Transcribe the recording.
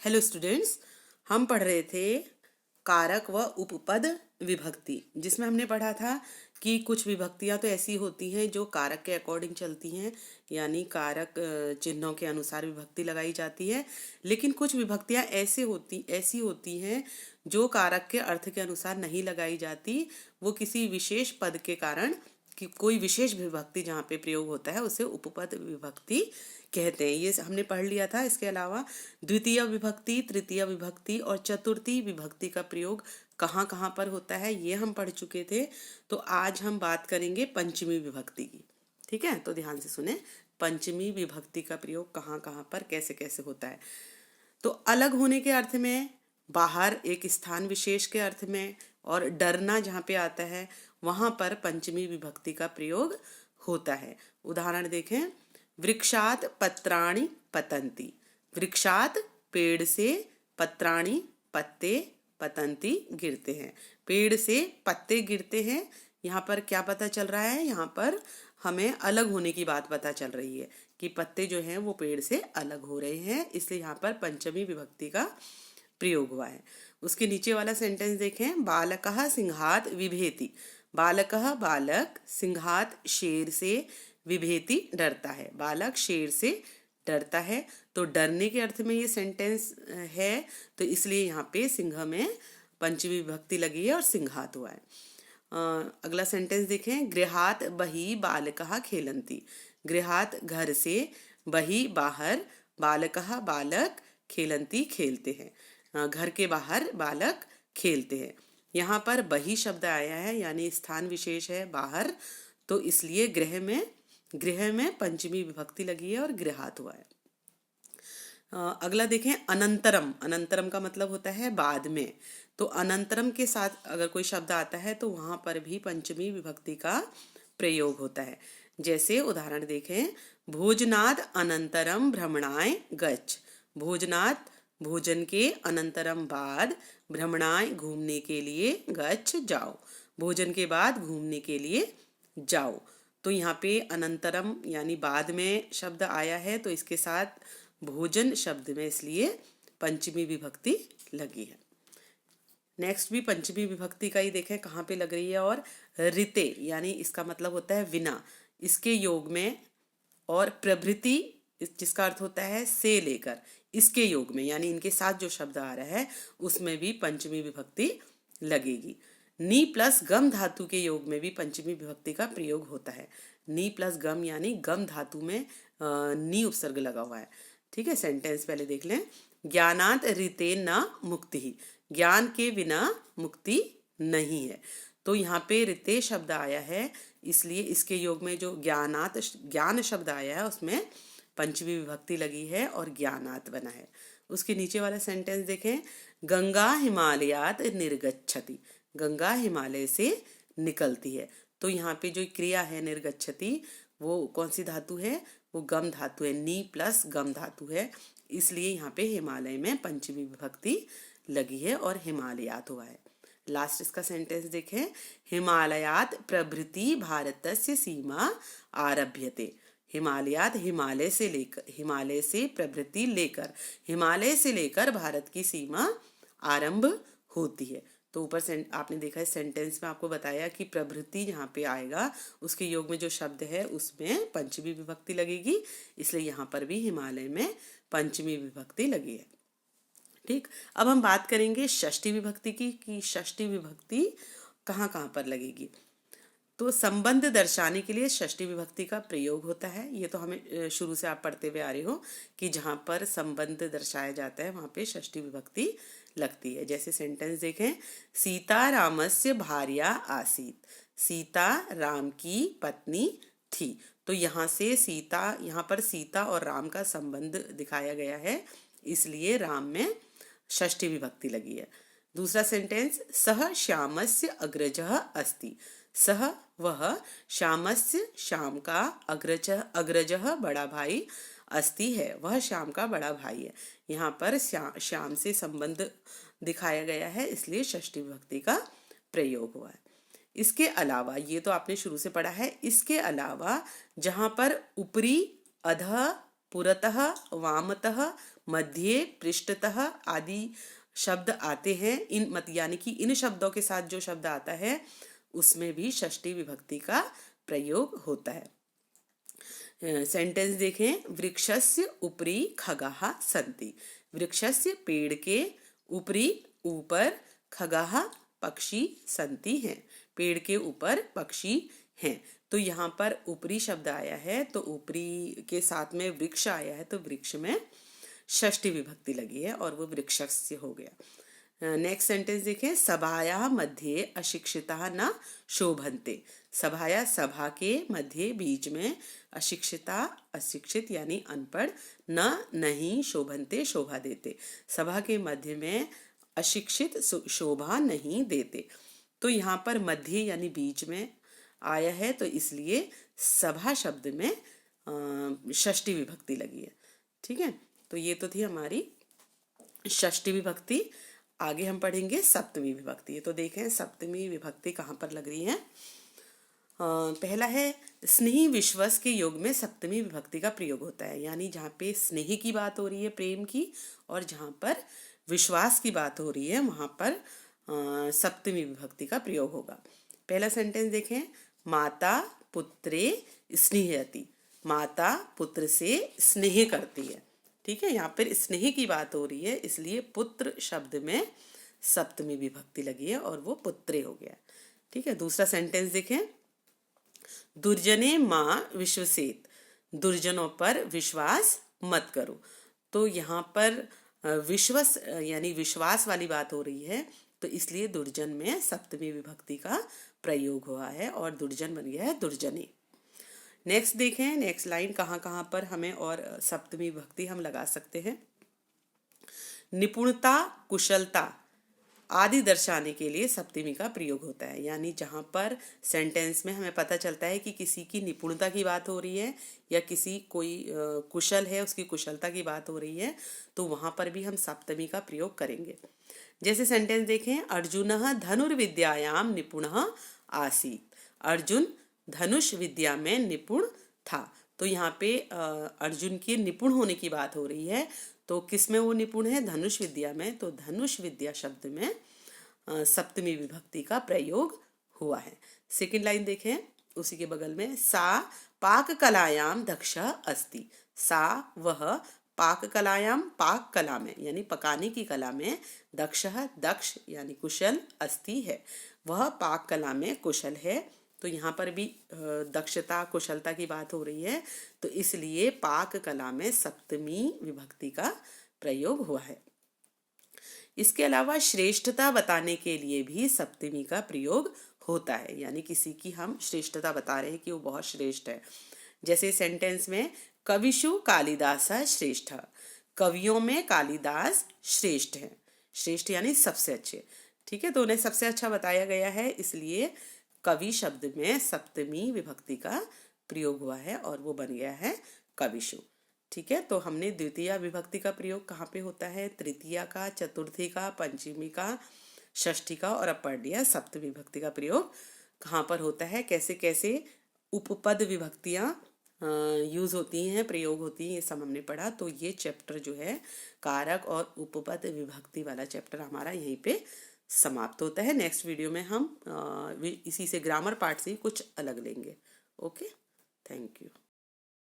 Hello students, हम पढ़ रहे थे कारक व उपपद विभक्ति, जिसमें हमने पढ़ा था कि कुछ विभक्तियां तो ऐसी होती हैं जो कारक के अकॉर्डिंग चलती हैं, यानी कारक चिन्हों के अनुसार विभक्ति लगाई जाती है। लेकिन कुछ विभक्तियां ऐसी होती हैं जो कारक के अर्थ के अनुसार नहीं लगाई जाती। वो किसी विशेष पद के कारण कि कोई विशेष विभक्ति जहाँ पे प्रयोग होता है उसे उपपद विभक्ति कहते हैं। ये हमने पढ़ लिया था। इसके अलावा द्वितीय विभक्ति, तृतीय विभक्ति और चतुर्थी विभक्ति का प्रयोग कहाँ कहाँ पर होता है ये हम पढ़ चुके थे। तो आज हम बात करेंगे पंचमी विभक्ति की। ठीक है, तो ध्यान से सुने। पंचमी विभक्ति का प्रयोग कहाँ कहाँ पर कैसे कैसे होता है। तो अलग होने के अर्थ में, बाहर एक स्थान विशेष के अर्थ में, और डरना जहाँ पे आता है वहाँ पर पंचमी विभक्ति का प्रयोग होता है। उदाहरण देखें, वृक्षात पत्राणि पतंती। वृक्षात पेड़ से, पत्राणि पत्ते, पतंती गिरते हैं। पेड़ से पत्ते गिरते हैं। यहाँ पर क्या पता चल रहा है? यहाँ पर हमें अलग होने की बात पता चल रही है कि पत्ते जो हैं वो पेड़ से अलग हो रहे हैं, इसलिए यहाँ पर पंचमी विभक्ति का प्रयोग हुआ है। उसके नीचे वाला सेंटेंस देखें, बालकः सिंहात विभेति। बालकः बालक, सिंहात शेर से, विभेति डरता है। बालक शेर से डरता है, तो डरने के अर्थ में ये सेंटेंस है, तो इसलिए यहाँ पे सिंह में पंचमी विभक्ति लगी है और सिंहात हुआ है। अगला सेंटेंस देखें, गृहात बहि बालकः खेलन्ति। गृहात घर से, बहि बाहर, बालकः बालक, खेलन्ति खेलते हैं। घर के बाहर बालक खेलते हैं। यहाँ पर बहि शब्द आया है, यानी स्थान विशेष है बाहर, तो इसलिए गृह में पंचमी विभक्ति लगी है और गृहात हुआ है। अगला देखें, अनंतरम। अनंतरम का मतलब होता है बाद में। तो अनंतरम के साथ अगर कोई शब्द आता है तो वहाँ पर भी पंचमी विभक्ति का प्रयोग होता है। जैसे उदाहरण देखें, भोजनाद अनंतरम भ्रमणाय गच्छ। भोजनाद भोजन के, अनंतरम बाद, भ्रमणाय घूमने के लिए, गच्छ जाओ। भोजन के बाद घूमने के लिए जाओ। तो यहाँ पे अनंतरम यानी बाद में शब्द आया है, तो इसके साथ भोजन शब्द में इसलिए पंचमी विभक्ति लगी है। नेक्स्ट भी पंचमी विभक्ति का ही देखें कहाँ पे लग रही है। और ऋते यानी इसका मतलब होता है विना, इसके योग में, और प्रभृति जिसका अर्थ होता है से लेकर, इसके योग में यानी इनके साथ जो शब्द आ रहा है उसमें भी पंचमी विभक्ति लगेगी। नी प्लस गम धातु के योग में भी पंचमी विभक्ति का प्रयोग होता है। नी प्लस गम यानी गम धातु में नी उपसर्ग लगा हुआ है। ठीक है, सेंटेंस पहले देख लें। ज्ञानात ऋते न मुक्ति। ज्ञान के बिना मुक्ति नहीं है। तो यहाँ पे ऋते शब्द आया है, इसलिए इसके योग में जो ज्ञान शब्द आया है उसमें पंचमी विभक्ति लगी है और ज्ञानात बना है। उसके नीचे वाला सेंटेंस देखें, गंगा हिमालयात निर्गच्छति। गंगा हिमालय से निकलती है। तो यहाँ पे जो क्रिया है निर्गच्छति, वो कौन सी धातु है? वो गम धातु है। नी प्लस गम धातु है, इसलिए यहाँ पे हिमालय में पंचमी विभक्ति लगी है और हिमालयात हुआ है। लास्ट इसका सेंटेंस देखें, हिमालयात प्रभृति भारतस्य सीमा आरभ्यते। हिमालयात हिमालय से लेकर, हिमालय से प्रभृति लेकर, हिमालय से लेकर भारत की सीमा आरंभ होती है। तो ऊपर से आपने देखा है सेंटेंस में आपको बताया कि प्रभृति यहाँ पे आएगा, उसके योग में जो शब्द है उसमें पंचमी विभक्ति लगेगी, इसलिए यहाँ पर भी हिमालय में पंचमी विभक्ति लगी है। ठीक, अब हम बात करेंगे षष्ठी विभक्ति की कि षष्ठी विभक्ति कहाँ कहाँ पर लगेगी। तो संबंध दर्शाने के लिए षष्ठी विभक्ति का प्रयोग होता है। ये तो हमें शुरू से आप पढ़ते हुए आ रहे हो कि जहाँ पर संबंध दर्शाया जाता है वहाँ पे षष्ठी विभक्ति लगती है। जैसे सेंटेंस देखें, सीता रामस्य भार्या आसीत। सीता राम की पत्नी थी। तो यहाँ से सीता, यहाँ पर सीता और राम का संबंध दिखाया गया है, इसलिए राम में षष्ठी विभक्ति लगी है। दूसरा सेंटेंस, सह श्यामस्य अग्रजः अस्ति। सह वह, श्यामस्य श्याम का, अग्रजः बड़ा भाई, अस्ति है वह श्याम का बड़ा भाई है। यहाँ पर श्याम से संबंध दिखाया गया है, इसलिए षष्ठी विभक्ति का प्रयोग हुआ है। इसके अलावा, ये तो आपने शुरू से पढ़ा है, इसके अलावा जहाँ पर ऊपरी, अधः, पुरतः, वामतः, मध्ये, पृष्ठतः आदि शब्द आते हैं। यानी कि इन शब्दों के साथ जो शब्द आता है उसमें भी षष्ठी विभक्ति का प्रयोग होता है। सेंटेंस देखें, वृक्षस्य उपरि खगाः सन्ति। वृक्षस्य पेड़ के उपरि ऊपर, खगाः पक्षी, सन्ति हैं पेड़ के ऊपर पक्षी हैं। तो यहाँ पर ऊपरी शब्द आया है तो ऊपरी के साथ में वृक्ष आया है तो वृक्ष में षष्ठी विभक्ति लगी है और वो वृक्षस्य हो गया। नेक्स्ट सेंटेंस देखें, सभायाः मध्ये अशिक्षिताः न शोभन्ते। सभाया सभा के मध्य बीच में, अशिक्षिता अशिक्षित यानी अनपढ़, न नहीं, शोभन्ते शोभा देते। सभा के मध्य में अशिक्षित शोभा नहीं देते। तो यहाँ पर मध्य यानी बीच में आया है तो इसलिए सभा शब्द में षष्ठी विभक्ति लगी है। ठीक है, तो ये तो थी हमारी षष्ठी विभक्ति। आगे हम पढ़ेंगे सप्तमी विभक्ति। तो देखें सप्तमी विभक्ति कहाँ पर लग रही है। पहला है स्नेही विश्वास के योग में सप्तमी विभक्ति का प्रयोग होता है। यानी जहाँ पे स्नेह की बात हो रही है, प्रेम की, और जहाँ पर विश्वास की बात हो रही है वहाँ पर सप्तमी विभक्ति का प्रयोग होगा। पहला सेंटेंस देखें, माता पुत्रे स्नेहयति। माता पुत्र से स्नेह करती है। ठीक है, यहाँ पर स्नेह की बात हो रही है इसलिए पुत्र शब्द में सप्तमी विभक्ति लगी है और वो पुत्रे हो गया। ठीक है, दूसरा सेंटेंस देखें, दुर्जने माँ विश्वसेत। दुर्जनों पर विश्वास मत करो। तो यहाँ पर विश्वास यानी विश्वास वाली बात हो रही है तो इसलिए दुर्जन में सप्तमी विभक्ति का प्रयोग हुआ है और दुर्जन बन गया है दुर्जने। नेक्स्ट देखें, नेक्स्ट लाइन कहाँ कहाँ पर हमें और सप्तमी विभक्ति हम लगा सकते हैं। निपुणता, कुशलता आदि दर्शाने के लिए सप्तमी का प्रयोग होता है। यानी जहाँ पर सेंटेंस में हमें पता चलता है कि किसी की निपुणता की बात हो रही है या किसी कोई कुशल है उसकी कुशलता की बात हो रही है तो वहाँ पर भी हम सप्तमी का प्रयोग करेंगे। जैसे सेंटेंस देखें, अर्जुनः धनुर्विद्यायां निपुणः आसीत्। अर्जुन धनुष विद्या में निपुण था। तो यहाँ पे अर्जुन के निपुण होने की बात हो रही है। तो किस में वो निपुण है? धनुष विद्या में। तो धनुष विद्या शब्द में सप्तमी विभक्ति का प्रयोग हुआ है। सेकंड लाइन देखें, उसी के बगल में, सा पाक कलायाम दक्ष अस्ति। सा वह पाक कलायाम, पाक कला में यानी पकाने की कला में, दक्ष दक्ष यानी कुशल, अस्ति है वह पाक कला में कुशल है। तो यहाँ पर भी दक्षता कुशलता की बात हो रही है तो इसलिए पाक कला में सप्तमी विभक्ति का प्रयोग हुआ है। इसके अलावा श्रेष्ठता बताने के लिए भी सप्तमी का प्रयोग होता है। यानी किसी की हम श्रेष्ठता बता रहे हैं कि वो बहुत श्रेष्ठ है। जैसे सेंटेंस में, कविषु कालिदास श्रेष्ठ। कवियों में कालिदास श्रेष्ठ है। श्रेष्ठ यानी सबसे अच्छे। ठीक है, तो उन्हें सबसे अच्छा बताया गया है इसलिए कवि शब्द में सप्तमी विभक्ति का प्रयोग हुआ है और वो बन गया है कविषु। ठीक है, तो हमने द्वितीय विभक्ति का प्रयोग कहाँ पे होता है? तृतीया का, चतुर्थी का, पंचमी का, षष्ठी का और अपवर्णीय सप्तमी विभक्ति का प्रयोग कहाँ पर होता है, कैसे कैसे उपपद विभक्तियाँ यूज होती हैं, प्रयोग होती हैं, ये सब हमने पढ़ा। तो ये चैप्टर जो है कारक और उपपद विभक्ति वाला चैप्टर हमारा यहीं पे समाप्त होता है। नेक्स्ट वीडियो में हम इसी से ग्रामर पार्ट से कुछ अलग लेंगे। Okay, thank you.